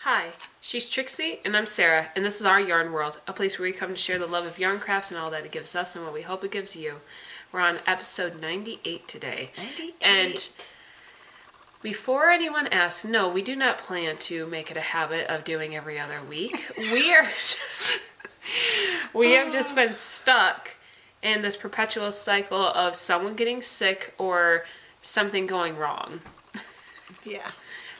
Hi, she's Trixie, and I'm Sarah, and this is our Yarn World, a place where we come to share the love of yarn crafts and all that it gives us and what we hope it gives you. We're on episode 98 today. 98. And before anyone asks, no, we do not plan to make it a habit of doing every other week. We have just been stuck in this perpetual cycle of someone getting sick or something going wrong. Yeah.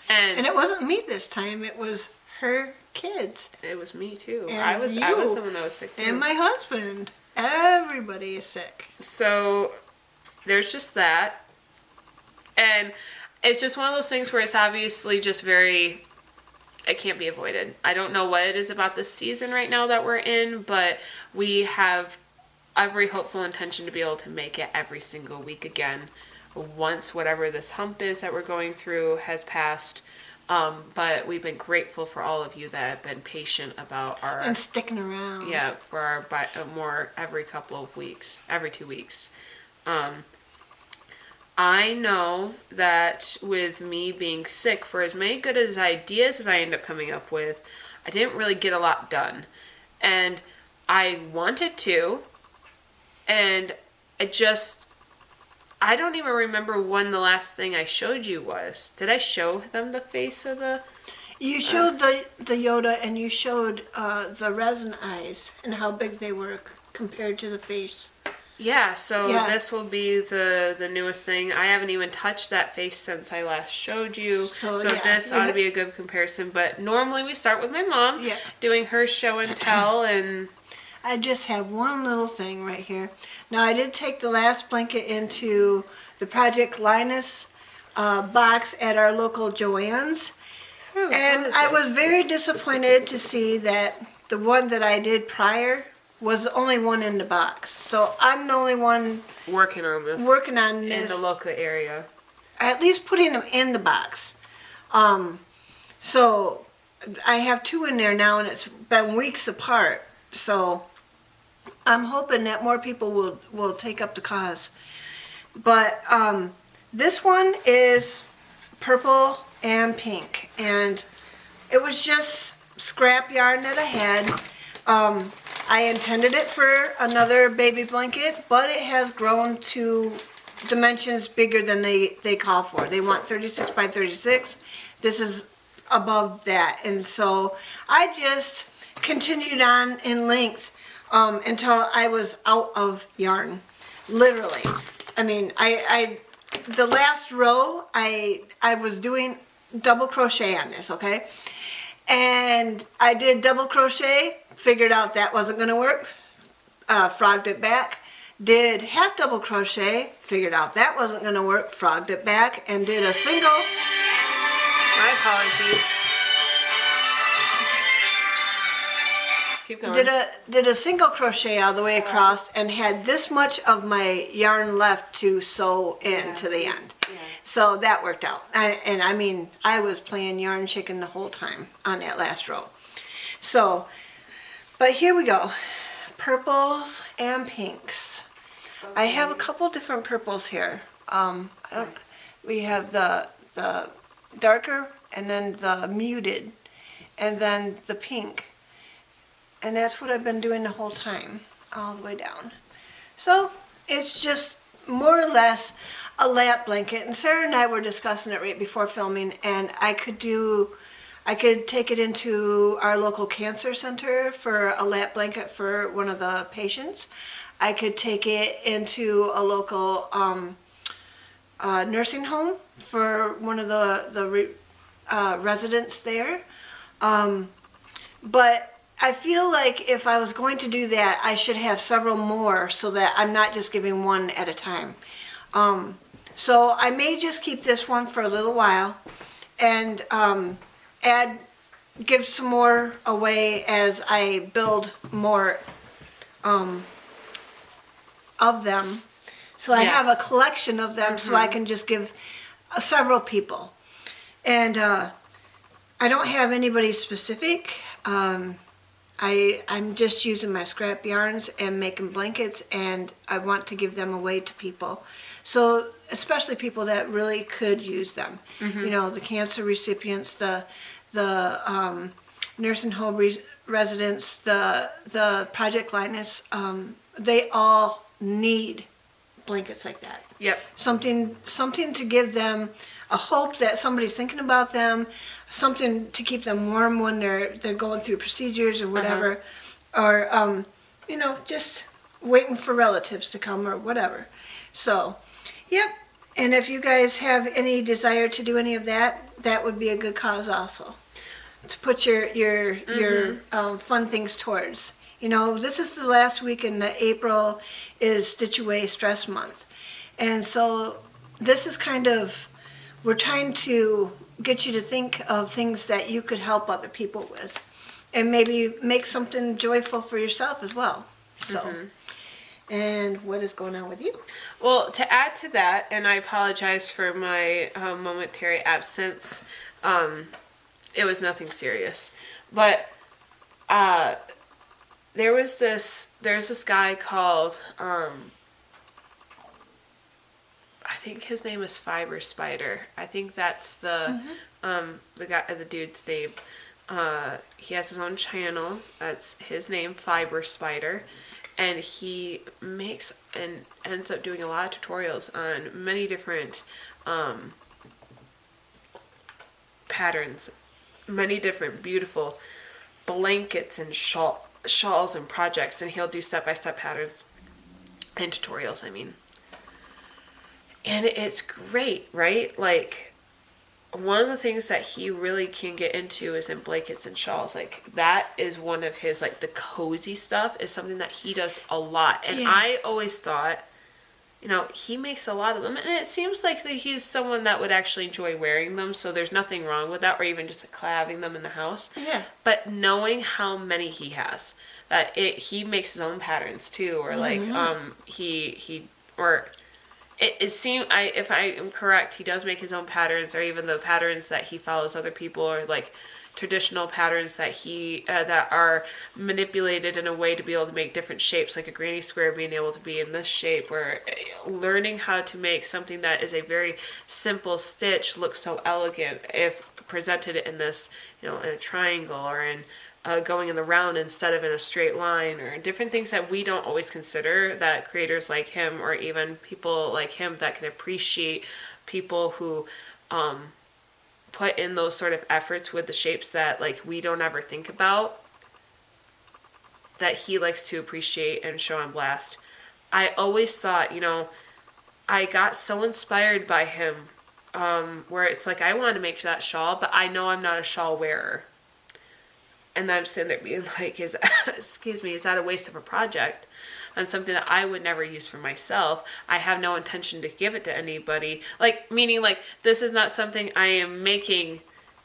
And it wasn't me this time. It was her kids. It was me too. And I was the one that was sick too. And my husband. Everybody is sick. So there's just that. And it's just one of those things where it's obviously just it can't be avoided. I don't know what it is about this season right now that we're in, but we have every hopeful intention to be able to make it every single week again once whatever this hump is that we're going through has passed. But we've been grateful for all of you that have been patient about our... And sticking around. Yeah, for our more every couple of weeks, every 2 weeks. I know that with me being sick, for as many good as ideas as I end up coming up with, I didn't really get a lot done. And I wanted to, and I don't even remember when the last thing I showed you was. Did I show them the face of the... You showed the Yoda, and you showed the resin eyes and how big they were compared to the face. Yeah, so this will be the newest thing. I haven't even touched that face since I last showed you. So this ought to be a good comparison. But normally we start with my mom doing her show and tell. And I just have one little thing right here. Now, I did take the last blanket into the Project Linus box at our local Joann's. And I was very disappointed to see that the one that I did prior was the only one in the box. So I'm the only one working on this in the local area. At least putting them in the box. So I have two in there now, and it's been weeks apart. So I'm hoping that more people will take up the cause. But this one is purple and pink, and it was just scrap yarn that I had. I intended it for another baby blanket, but it has grown to dimensions bigger than they call for. They want 36 by 36. This is above that, and so I just continued on in length until I was out of yarn, literally. I mean, the last row, I was doing double crochet on this, okay? And I did double crochet, figured out that wasn't going to work, frogged it back. Did half double crochet, figured out that wasn't going to work, frogged it back, and did a single. My apologies. Keep going. Did a single crochet all the way across and had this much of my yarn left to sew in to the end. Yeah. So that worked out. I mean, I was playing yarn chicken the whole time on that last row. So, but here we go. Purples and pinks. Okay. I have a couple different purples here. We have the darker, and then the muted, and then the pink. And that's what I've been doing the whole time, all the way down. So it's just more or less a lap blanket. And Sarah and I were discussing it right before filming, and I could take it into our local cancer center for a lap blanket for one of the patients. I could take it into a local nursing home for one of the residents there. But I feel like if I was going to do that, I should have several more so that I'm not just giving one at a time. So I may just keep this one for a little while and give some more away as I build more of them. So I have a collection of them, so I can just give several people. And I don't have anybody specific. I'm just using my scrap yarns and making blankets, and I want to give them away to people. So especially people that really could use them. You know, the cancer recipients, the the nursing home residents, the Project Linus, they all need blankets like that. Yep. Something to give them a hope that somebody's thinking about them, something to keep them warm when they're going through procedures or whatever, or just waiting for relatives to come or whatever. So, yep. And if you guys have any desire to do any of that, that would be a good cause also, to put your fun things towards. This is the last week in April is Stitch Away Stress Month. And so this is we're trying to get you to think of things that you could help other people with and maybe make something joyful for yourself as well. So, and what is going on with you? Well, to add to that, and I apologize for my momentary absence, it was nothing serious, but there's this guy called, I think his name is Fiber Spider. I think that's the dude's name. He has his own channel. That's his name, Fiber Spider. And he makes and ends up doing a lot of tutorials on many different patterns, many different beautiful blankets and shawls and projects. And he'll do step-by-step patterns and tutorials, And it's great, right? Like, one of the things that he really can get into is in blankets and shawls. Like, that is one of his, the cozy stuff is something that he does a lot. And I always thought, he makes a lot of them. And it seems like that he's someone that would actually enjoy wearing them. So there's nothing wrong with that, or even just having them in the house. Yeah. But knowing how many he has, that he makes his own patterns too, or It seems, if I am correct, he does make his own patterns, or even the patterns that he follows other people, or traditional patterns that that are manipulated in a way to be able to make different shapes, like a granny square being able to be in this shape, or learning how to make something that is a very simple stitch look so elegant if presented in this, in a triangle, or in going in the round instead of in a straight line, or different things that we don't always consider, that creators like him, or even people like him that can appreciate people who put in those sort of efforts with the shapes that we don't ever think about, that he likes to appreciate and show and blast. I always thought, I got so inspired by him, where it's I want to make that shawl, but I know I'm not a shawl wearer. And then I'm sitting there being is that a waste of a project on something that I would never use for myself? I have no intention to give it to anybody. Meaning this is not something I am making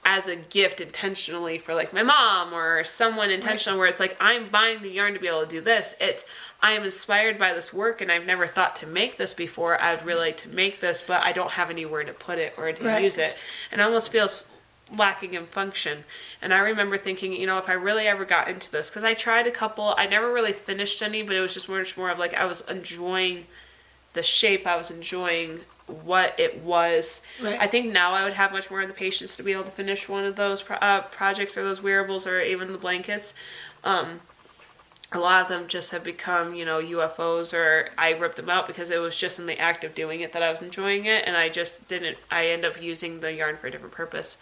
as a gift intentionally for my mom or someone intentional, where it's I'm buying the yarn to be able to do this. It's I am inspired by this work and I've never thought to make this before. I would really like to make this, but I don't have anywhere to put it or to use it. And it almost feels lacking in function. And I remember thinking, if I really ever got into this, because I tried a couple, I never really finished any, but it was just much more of I was enjoying the shape, I was enjoying what it was. I think now I would have much more of the patience to be able to finish one of those projects, or those wearables, or even the blankets. A lot of them just have become, UFOs, or I ripped them out because it was just in the act of doing it that I was enjoying it, and I end up using the yarn for a different purpose.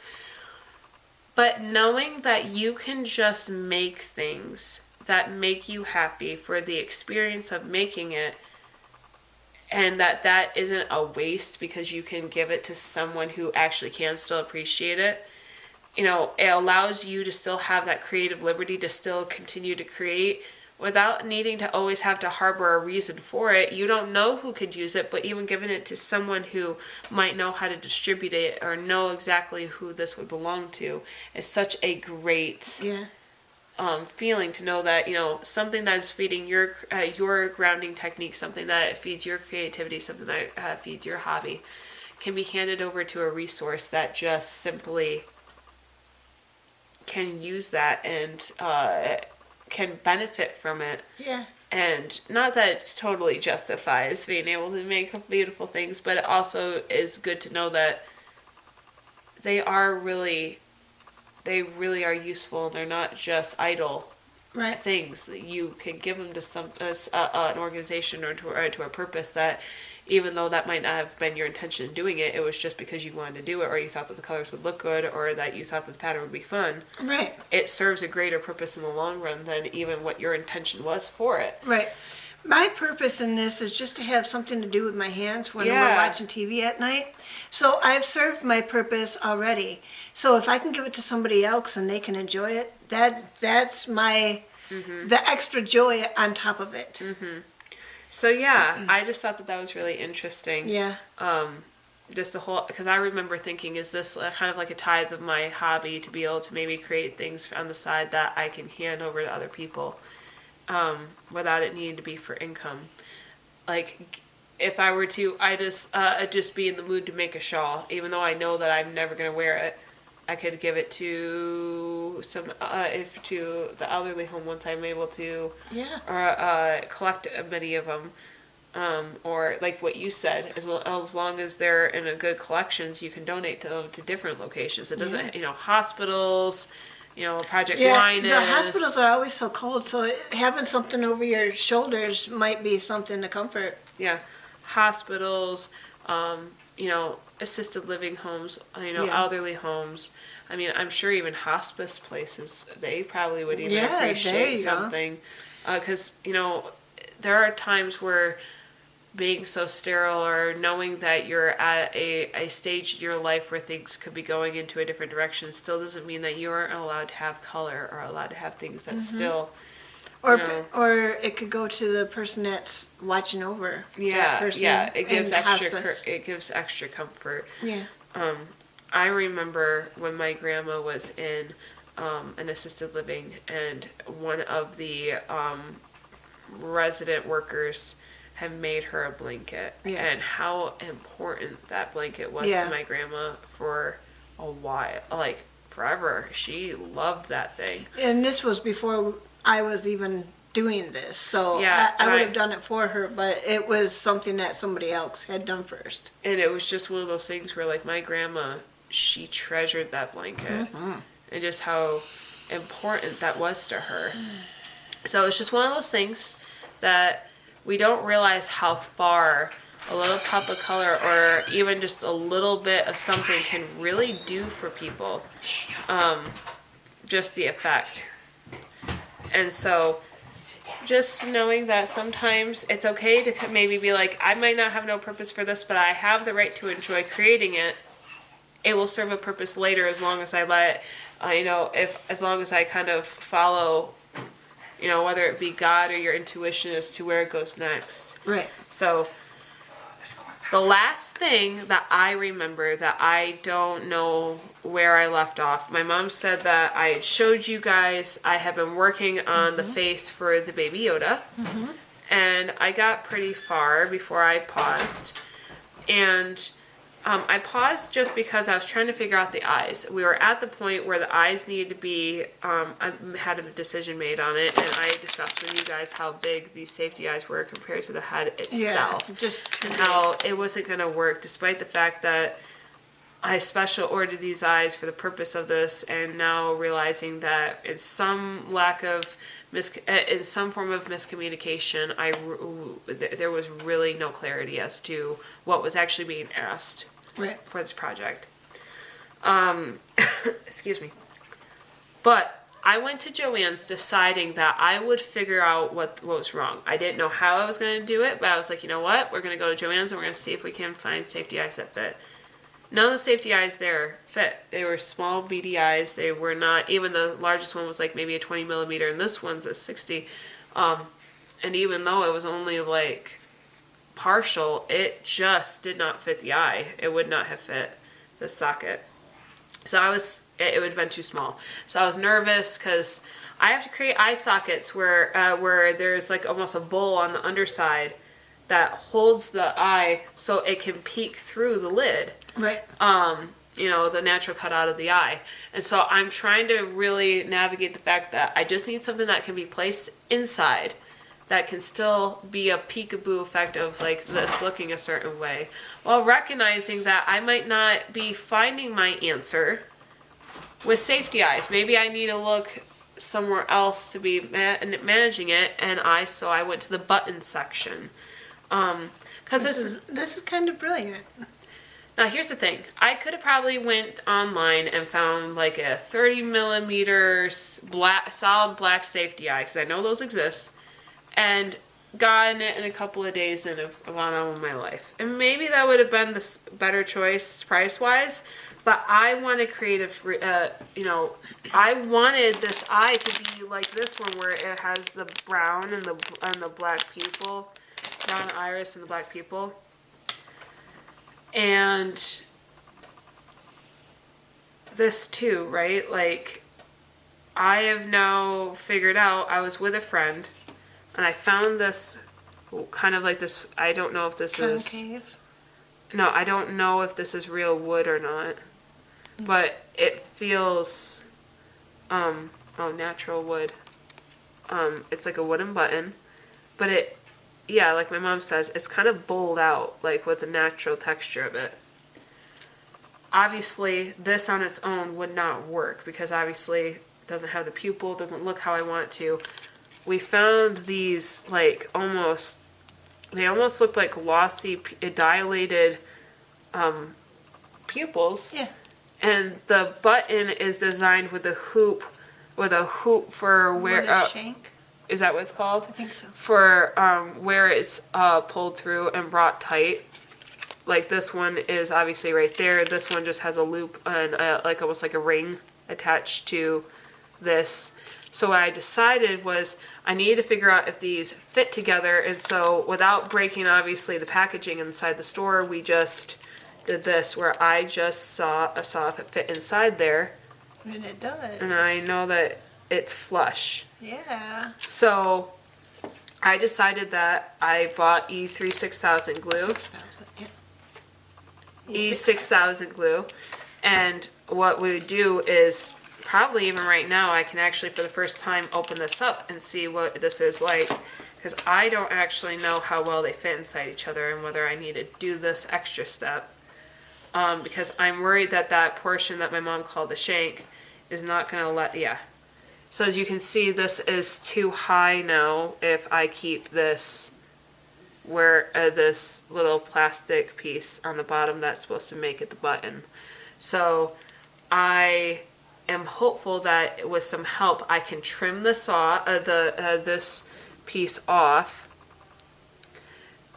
But knowing that you can just make things that make you happy for the experience of making it, and that isn't a waste because you can give it to someone who actually can still appreciate it, it allows you to still have that creative liberty to still continue to create without needing to always have to harbor a reason for it. You don't know who could use it, but even giving it to someone who might know how to distribute it or know exactly who this would belong to is such a great feeling, to know that something that is feeding your grounding technique, something that feeds your creativity, something that feeds your hobby, can be handed over to a resource that just simply can use that and can benefit from it. Yeah. And not that it totally justifies being able to make beautiful things, but it also is good to know that they are really they really are useful. They're not just idle Right. things. You can give them to an organization or to a purpose that, even though that might not have been your intention in doing it, it was just because you wanted to do it, or you thought that the colors would look good, or that you thought that the pattern would be fun. Right. It serves a greater purpose in the long run than even what your intention was for it. Right. My purpose in this is just to have something to do with my hands when Yeah. we're watching TV at night. So I've served my purpose already. So if I can give it to somebody else and they can enjoy it, that's my the extra joy on top of it. So yeah, I just thought that was really interesting. Yeah. Just a whole, because I remember thinking, is this kind of like a tithe of my hobby to be able to maybe create things on the side that I can hand over to other people, without it needing to be for income. Like, if I were to, I just be in the mood to make a shawl, even though I know that I'm never going to wear it. I could give it to to the elderly home once I'm able to, Yeah. or collect many of them. Or like what you said, as long as they're in a good collections, you can donate to them to different locations. It doesn't, hospitals, Project Yeah, Linus. the hospitals are always so cold, so having something over your shoulders might be something to comfort. Yeah, hospitals, assisted living homes, elderly homes. I mean, I'm sure even hospice places, they probably would even Yeah, there appreciate you go. something. Because, there are times where being so sterile, or knowing that you're at a stage in your life where things could be going into a different direction, still doesn't mean that you aren't allowed to have color or allowed to have things that still, Or it could go to the person that's watching over that person. Yeah, it gives in extra hospice. it gives extra comfort. Yeah. I remember when my grandma was in an assisted living, and one of the resident workers had made her a blanket, and how important that blanket was to my grandma for a while, like forever. She loved that thing. And this was before I was even doing this, so Yeah, I would have done it for her, but it was something that somebody else had done first. And it was just one of those things where, like, my grandma, she treasured that blanket, and just how important that was to her. So it's just one of those things that we don't realize how far a little pop of color, or even just a little bit of something, can really do for people. Just the effect. And so just knowing that sometimes it's okay to maybe be like, I might not have no purpose for this, but I have the right to enjoy creating it. It will serve a purpose later, as long as I let, as long as I kind of follow, whether it be God or your intuition as to where it goes next. Right. So the last thing that I remember, that I don't know where I left off, my mom said that I had showed you guys, I had been working on the face for the baby Yoda, and I got pretty far before I paused. And I paused just because I was trying to figure out the eyes. We were at the point where the eyes needed to be, I had a decision made on it, and I discussed with you guys how big these safety eyes were compared to the head itself. Yeah, just too big. How it wasn't going to work, despite the fact that I special ordered these eyes for the purpose of this, and now realizing that in some lack of in some form of miscommunication, there was really no clarity as to what was actually being asked for this project. Excuse me. But I went to Joann's deciding that I would figure out what was wrong. I didn't know how I was going to do it, but I was like, you know what? We're going to go to Joann's and we're going to see if we can find safety eyes that fit. None of the safety eyes there fit. They were small, beady eyes. They were not, even the largest one was like maybe a 20 millimeter, and this one's a 60. And even though it was only like partial, it just did not fit the eye. It would not have fit the socket. So it would have been too small. So I was nervous because I have to create eye sockets where there's like almost a bowl on the underside that holds the eye so it can peek through the lid. Right. The natural cutout of the eye. And so I'm trying to really navigate the fact that I just need something that can be placed inside that can still be a peekaboo effect of like this looking a certain way, while recognizing that I might not be finding my answer with safety eyes. Maybe I need to look somewhere else to be managing it, and so I went to the button section. Because This is kind of brilliant. now here's the thing. I could have probably went online and found like a 30 millimeter solid black safety eye, because I know those exist, and gotten it in a couple of days and have gone on with my life. And maybe that would have been the better choice price-wise, but I want to create I wanted this eye to be like this one, where it has the brown and the black pupil, brown iris and the black pupil. And this too, right? Like, I have now figured out, I was with a friend, and I found this kind of like this, I don't know if this Concave. no, I don't know if this is real wood or not, but it feels, natural wood. It's like a wooden button, but like my mom says, it's kind of bowled out, like with the natural texture of it. Obviously, this on its own would not work, because obviously it doesn't have the pupil, it doesn't look how I want it to. We found these like they almost looked like glossy, dilated pupils. Yeah. And the button is designed with a hoop for where With a shank. is that what it's called? I think so. For where it's pulled through and brought tight. Like this one is obviously right there. This one just has a loop and like almost like a ring attached to this. So what I decided was I needed to figure out if these fit together, and so without breaking obviously the packaging inside the store, we just did this, where I just saw if it fit inside there. And it does. And I know that it's flush. Yeah. So I decided that I bought E6000 glue. 6,000, yeah. E6000 glue. And what we would do is, probably even right now, I can actually for the first time open this up and see what this is like. Because I don't actually know how well they fit inside each other and whether I need to do this extra step. Because I'm worried that portion that my mom called the shank is not going to So as you can see, this is too high now if I keep this where this little plastic piece on the bottom that's supposed to make it the button. So I am hopeful that with some help I can trim this piece off.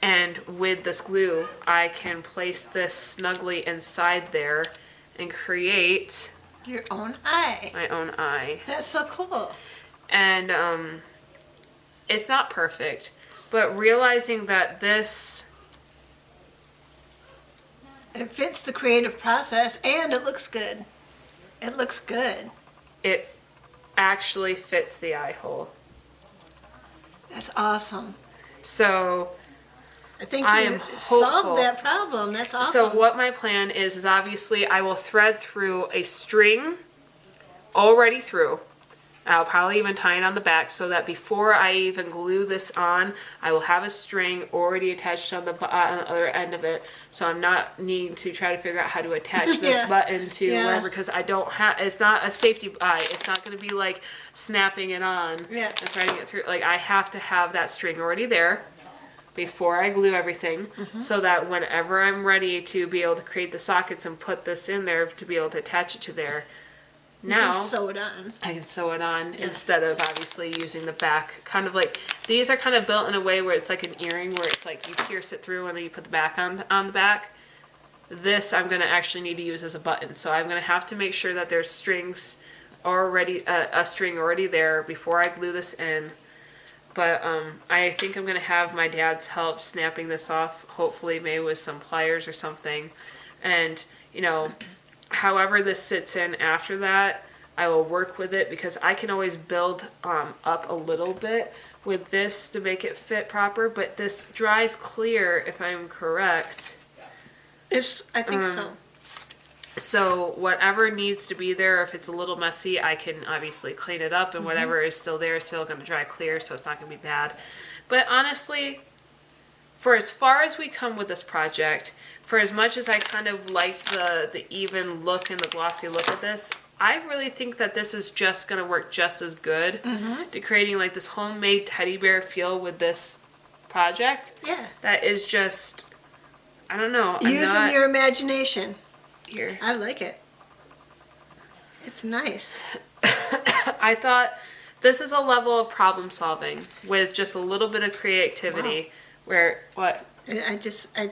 And with this glue, I can place this snugly inside there and create Your own eye. my own eye. That's so cool. And it's not perfect, but realizing that this, It fits the creative process, and it looks good. It looks good. it actually fits the eye hole. That's awesome. So I think I you am solved hopeful. that problem. That's awesome. So what my plan is obviously I will thread through a string already through. I'll probably even tie it on the back so that before I even glue this on, I will have a string already attached on the other end of it. So I'm not needing to try to figure out how to attach this Yeah. button to Yeah. wherever, because I don't have, it's not a safety eye. It's not going to be like snapping it on Yeah. and threading it through. Like, I have to have that string already there before I glue everything, so that whenever I'm ready to be able to create the sockets and put this in there to be able to attach it to there, You now can sew it on. I can sew it on instead of obviously using the back. Kind of like, these are kind of built in a way where it's like an earring, where it's like you pierce it through and then you put the back on the back. This I'm going to actually need to use as a button, so I'm going to have to make sure that there's strings already, a string already there before I glue this in. But I think I'm going to have my dad's help snapping this off, hopefully maybe with some pliers or something. And, you know, however this sits in after that, I will work with it, because I can always build up a little bit with this to make it fit proper. But this dries clear, if I'm correct. I think so. So whatever needs to be there, if it's a little messy, I can obviously clean it up, and whatever is still there is still going to dry clear, so it's not going to be bad. But honestly, for as far as we come with this project, for as much as I kind of liked the even look and the glossy look of this, I really think that this is just going to work just as good to creating like this homemade teddy bear feel with this project. Yeah. That is just, I don't know. Using your imagination. Here. I like it. It's nice. I thought this is a level of problem solving with just a little bit of creativity. Wow. Where, what? I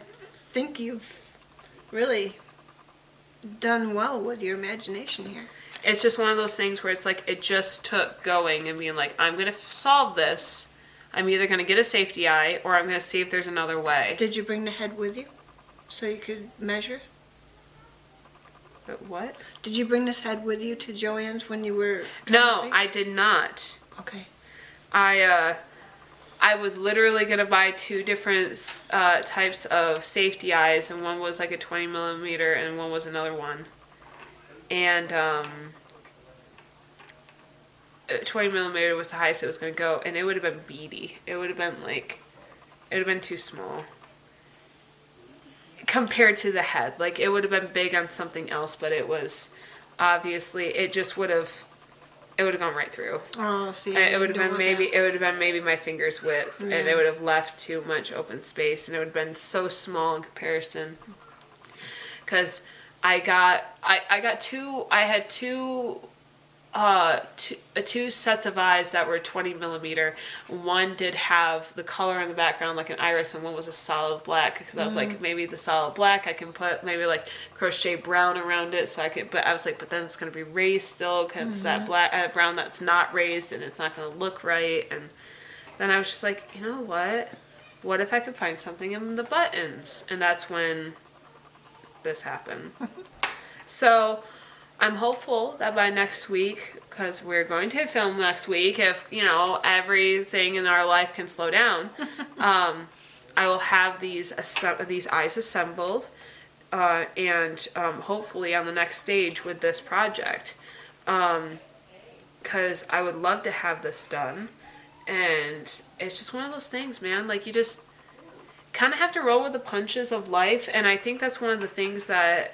think you've really done well with your imagination here. It's just one of those things where it's like it just took going and being like, I'm going to solve this. I'm either going to get a safety eye or I'm going to see if there's another way. Did you bring the head with you so you could measure? The what? Did you bring this head with you to Joann's when you were No, I did not. Okay. I was literally going to buy 2 different types of safety eyes, and one was like a 20 millimeter and one was another one. And 20 millimeter was the highest it was going to go, and it would have been beady. It would have been too small compared to the head. Like, it would have been big on something else, but it was obviously, it would have gone right through. Oh, see. It would have been maybe my finger's width, and it would have left too much open space, and it would have been so small in comparison. Because I had two sets of eyes that were 20 millimeter. One did have the color in the background like an iris, and one was a solid black, because I was like, maybe the solid black I can put maybe like crochet brown around it, so I could, but I was like, but then it's going to be raised still, because it's that black brown that's not raised, and it's not going to look right. And then I was just like, you know what if I could find something in the buttons? And that's when this happened. So I'm hopeful that by next week, because we're going to film next week, if, everything in our life can slow down, I will have these eyes assembled, and hopefully on the next stage with this project, because I would love to have this done. And it's just one of those things, man. Like, you just kind of have to roll with the punches of life, and I think that's one of the things that,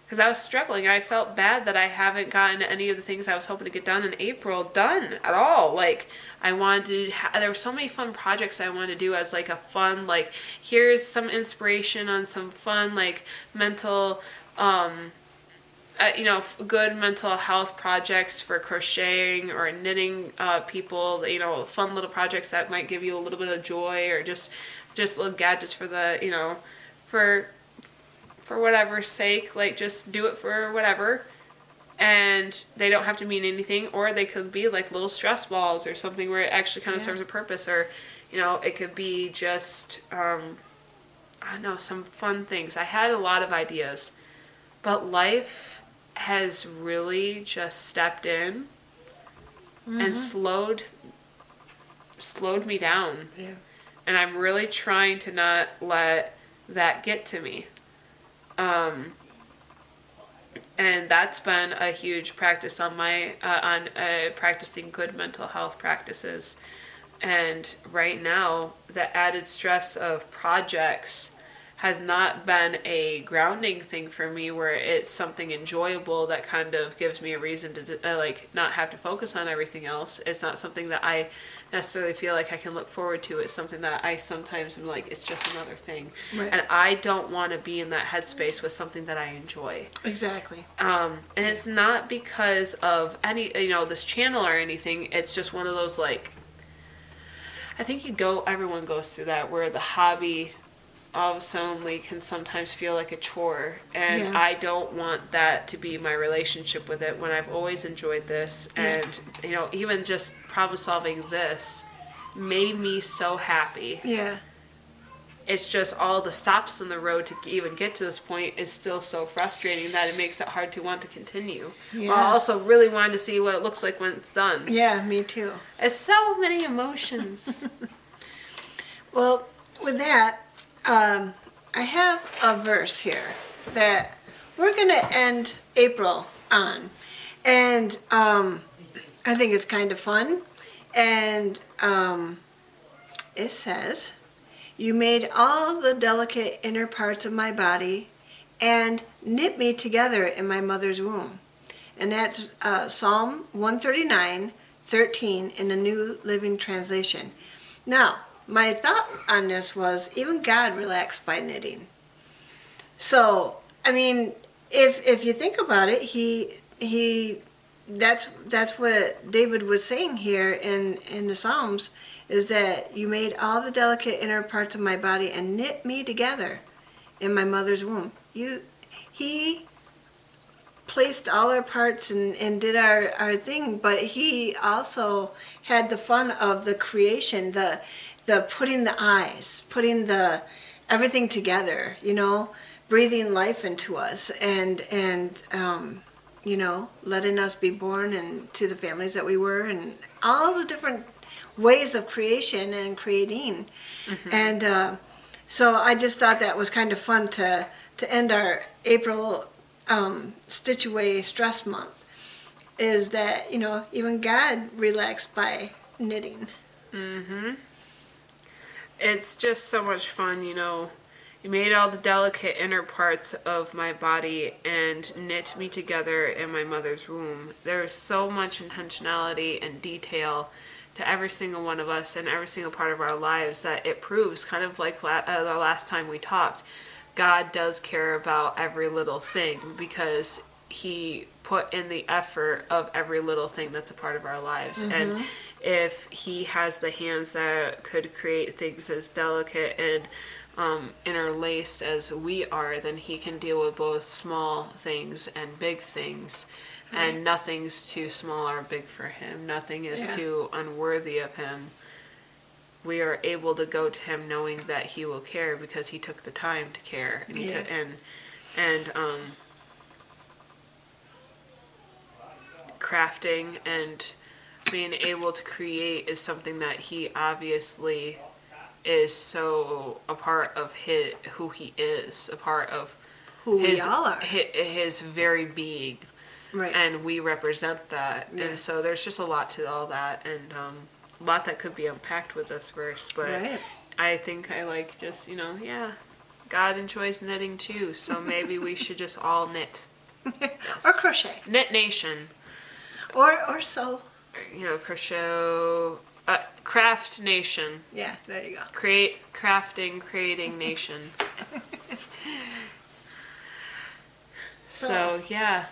because I was struggling. I felt bad that I haven't gotten any of the things I was hoping to get done in April done at all. Like, I wanted to, there were so many fun projects I wanted to do as like a fun, like, here's some inspiration on some fun, like, mental, good mental health projects for crocheting or knitting people, fun little projects that might give you a little bit of joy, or just little gadgets for the, for whatever's sake, like, just do it for whatever, and they don't have to mean anything, or they could be like little stress balls or something where it actually kind of serves a purpose, or it could be just I don't know, some fun things. I had a lot of ideas, but life has really just stepped in and slowed me down. Yeah. And I'm really trying to not let that get to me. And that's been a huge practice on my practicing good mental health practices. And right now, the added stress of projects has not been a grounding thing for me, where it's something enjoyable that kind of gives me a reason to not have to focus on everything else. It's not something that I necessarily feel like I can look forward to. It's something that I sometimes am like, it's just another thing. Right. And I don't want to be in that headspace with something that I enjoy. Exactly. And it's not because of any, this channel or anything. It's just one of those, like, I think everyone goes through that, where the hobby all of a sudden can sometimes feel like a chore, and I don't want that to be my relationship with it, when I've always enjoyed this. And even just problem solving this made me so happy. Yeah. It's just all the stops in the road to even get to this point is still so frustrating that it makes it hard to want to continue. Yeah. While also really wanting to see what it looks like when it's done. Yeah, me too. It's so many emotions. Well, with that, I have a verse here that we're going to end April on. And I think it's kind of fun. And it says, "You made all the delicate inner parts of my body and knit me together in my mother's womb. And that's Psalm 139:13 in the New Living Translation. Now, my thought on this was, even God relaxed by knitting. So, I mean, if you think about it, that's what David was saying here in the Psalms, is that you made all the delicate inner parts of my body and knit me together in my mother's womb. He placed all our parts and did our thing, but he also had the fun of the creation, the putting the eyes, putting the everything together, breathing life into us, and letting us be born into the families that we were, and all the different ways of creation and creating. And so I just thought that was kind of fun to end our April Stitch Away Stress Month, is that, even God relaxed by knitting. It's just so much fun, You made all the delicate inner parts of my body and knit me together in my mother's womb. There is so much intentionality and detail to every single one of us and every single part of our lives that it proves, kind of like the last time we talked, God does care about every little thing, because he put in the effort of every little thing that's a part of our lives. And if he has the hands that could create things as delicate and interlaced as we are, then he can deal with both small things and big things. And nothing's too small or big for him. Nothing is too unworthy of him. We are able to go to him knowing that he will care, because he took the time to care. And crafting and being able to create is something that he obviously is so a part of who he is, a part of who we all are, his very being. Right. And we represent that. Yeah. And so there's just a lot to all that, and a lot that could be unpacked with this verse. But I think I like just, God enjoys knitting too, so maybe we should just all knit. Or crochet. Knit nation. Or sew. Crochet, craft nation. Yeah, there you go. Creating nation. So, yeah.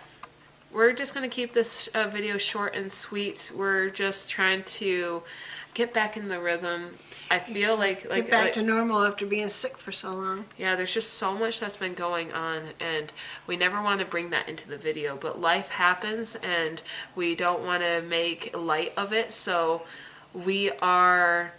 We're just going to keep this video short and sweet. We're just trying to get back in the rhythm. I feel like get back to normal after being sick for so long. Yeah, there's just so much that's been going on, and we never want to bring that into the video, but life happens and we don't want to make light of it, so we are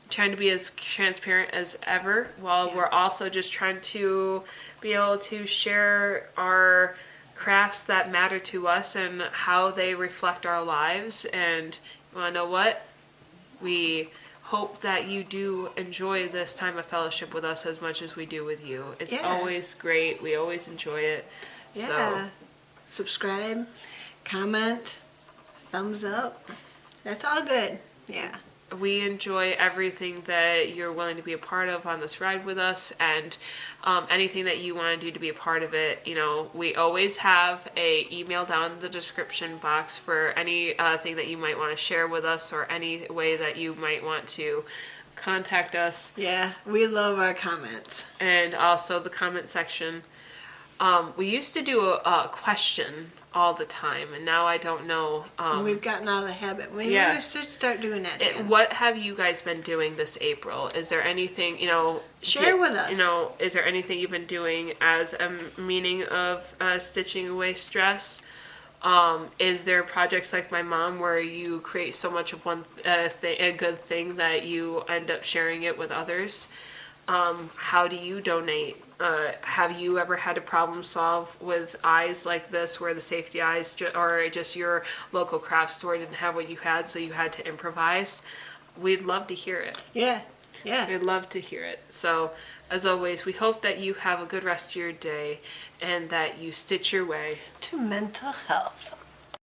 trying to be as transparent as ever, while we're also just trying to be able to share our crafts that matter to us and how they reflect our lives. And you want to know what? We hope that you do enjoy this time of fellowship with us as much as we do with you. It's always great. We always enjoy it. Yeah. So subscribe, comment, thumbs up. That's all good. Yeah. We enjoy everything that you're willing to be a part of on this ride with us, and anything that you want to do to be a part of it. We always have a email down in the description box for any thing that you might want to share with us, or any way that you might want to contact us. Yeah, we love our comments. And also the comment section. We used to do a question all the time, and now I don't know. We've gotten out of the habit. We should start doing that again. What have you guys been doing this April? Is there anything, share with us. Is there anything you've been doing as a meaning of stitching away stress? Is there projects like my mom where you create so much of one a good thing that you end up sharing it with others? How do you donate? Have you ever had to problem solve with eyes like this, where the safety eyes or just your local craft store didn't have what you had, so you had to improvise? We'd love to hear it. Yeah. We'd love to hear it. So, as always, we hope that you have a good rest of your day and that you stitch your way to mental health.